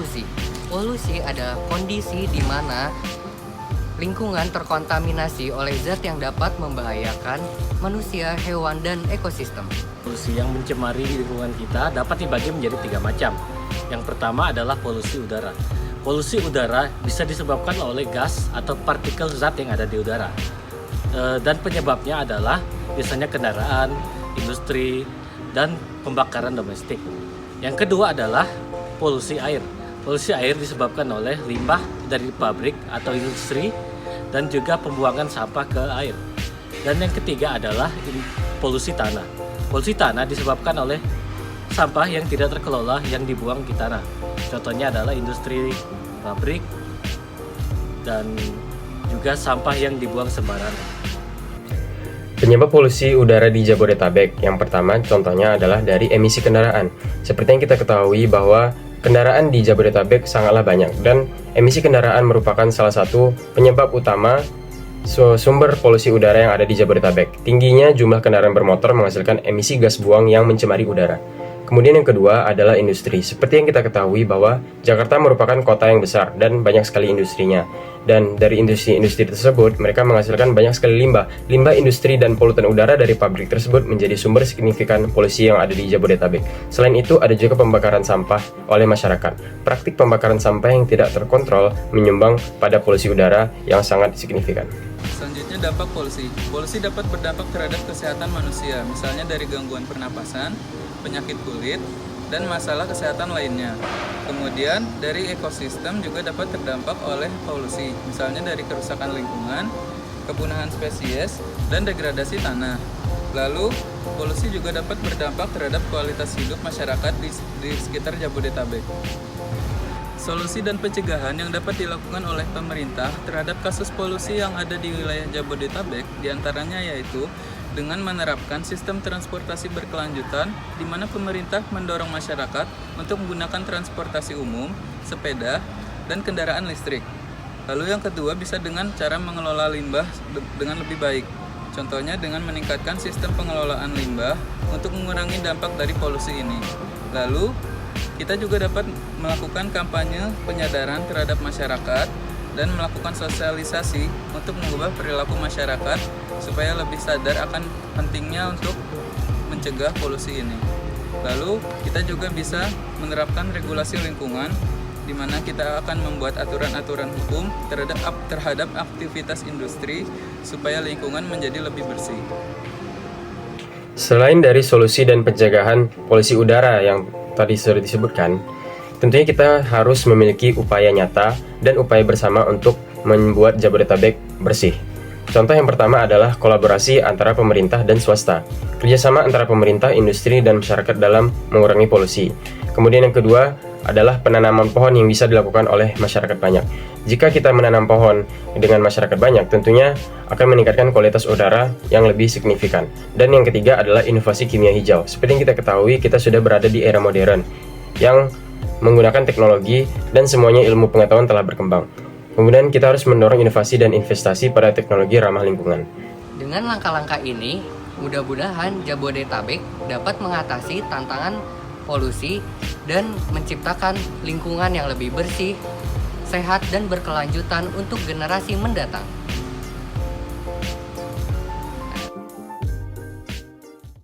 Polusi. Polusi adalah kondisi di mana lingkungan terkontaminasi oleh zat yang dapat membahayakan manusia, hewan, dan ekosistem. Polusi yang mencemari lingkungan kita dapat dibagi menjadi 3 macam. Yang pertama adalah polusi udara. Polusi udara bisa disebabkan oleh gas atau partikel zat yang ada di udara. Dan penyebabnya adalah biasanya kendaraan, industri, dan pembakaran domestik. Yang kedua adalah polusi air. Polusi air disebabkan oleh limbah dari pabrik atau industri dan juga pembuangan sampah ke air. Dan yang ketiga adalah polusi tanah. Polusi tanah disebabkan oleh sampah yang tidak terkelola yang dibuang di tanah. Contohnya adalah industri, pabrik, dan juga sampah yang dibuang sembarangan. Penyebab polusi udara di Jabodetabek yang pertama contohnya adalah dari emisi kendaraan. Seperti yang kita ketahui bahwa kendaraan di Jabodetabek sangatlah banyak dan emisi kendaraan merupakan salah satu penyebab utama sumber polusi udara yang ada di Jabodetabek. Tingginya jumlah kendaraan bermotor menghasilkan emisi gas buang yang mencemari udara. Kemudian yang kedua adalah industri. Seperti yang kita ketahui bahwa Jakarta merupakan kota yang besar dan banyak sekali industrinya. Dan dari industri-industri tersebut, mereka menghasilkan banyak sekali limbah. Limbah industri dan polutan udara dari pabrik tersebut menjadi sumber signifikan polusi yang ada di Jabodetabek. Selain itu, ada juga pembakaran sampah oleh masyarakat. Praktik pembakaran sampah yang tidak terkontrol menyumbang pada polusi udara yang sangat signifikan. Selanjutnya dampak polusi. Polusi dapat berdampak terhadap kesehatan manusia, misalnya dari gangguan pernapasan, penyakit kulit, dan masalah kesehatan lainnya. Kemudian dari ekosistem juga dapat terdampak oleh polusi, misalnya dari kerusakan lingkungan, kepunahan spesies, dan degradasi tanah. Lalu, polusi juga dapat berdampak terhadap kualitas hidup masyarakat di sekitar Jabodetabek. Solusi dan pencegahan yang dapat dilakukan oleh pemerintah terhadap kasus polusi yang ada di wilayah Jabodetabek diantaranya yaitu dengan menerapkan sistem transportasi berkelanjutan di mana pemerintah mendorong masyarakat untuk menggunakan transportasi umum, sepeda, dan kendaraan listrik. Lalu yang kedua bisa dengan cara mengelola limbah dengan lebih baik. Contohnya dengan meningkatkan sistem pengelolaan limbah untuk mengurangi dampak dari polusi ini. Lalu kita juga dapat melakukan kampanye penyadaran terhadap masyarakat dan melakukan sosialisasi untuk mengubah perilaku masyarakat supaya lebih sadar akan pentingnya untuk mencegah polusi ini. Lalu kita juga bisa menerapkan regulasi lingkungan di mana kita akan membuat aturan-aturan hukum terhadap aktivitas industri supaya lingkungan menjadi lebih bersih. Selain dari solusi dan pencegahan polusi udara yang tadi sudah disebutkan, tentunya kita harus memiliki upaya nyata dan upaya bersama untuk membuat Jabodetabek bersih. Contoh yang pertama adalah kolaborasi antara pemerintah dan swasta. Kerjasama antara pemerintah, industri, dan masyarakat dalam mengurangi polusi. Kemudian yang kedua adalah penanaman pohon yang bisa dilakukan oleh masyarakat banyak. Jika kita menanam pohon dengan masyarakat banyak, tentunya akan meningkatkan kualitas udara yang lebih signifikan. Dan yang ketiga adalah inovasi kimia hijau. Seperti yang kita ketahui, kita sudah berada di era modern yang menggunakan teknologi dan semuanya ilmu pengetahuan telah berkembang. Kemudian kita harus mendorong inovasi dan investasi pada teknologi ramah lingkungan. Dengan langkah-langkah ini, mudah-mudahan Jabodetabek dapat mengatasi tantangan polusi dan menciptakan lingkungan yang lebih bersih, sehat, dan berkelanjutan untuk generasi mendatang.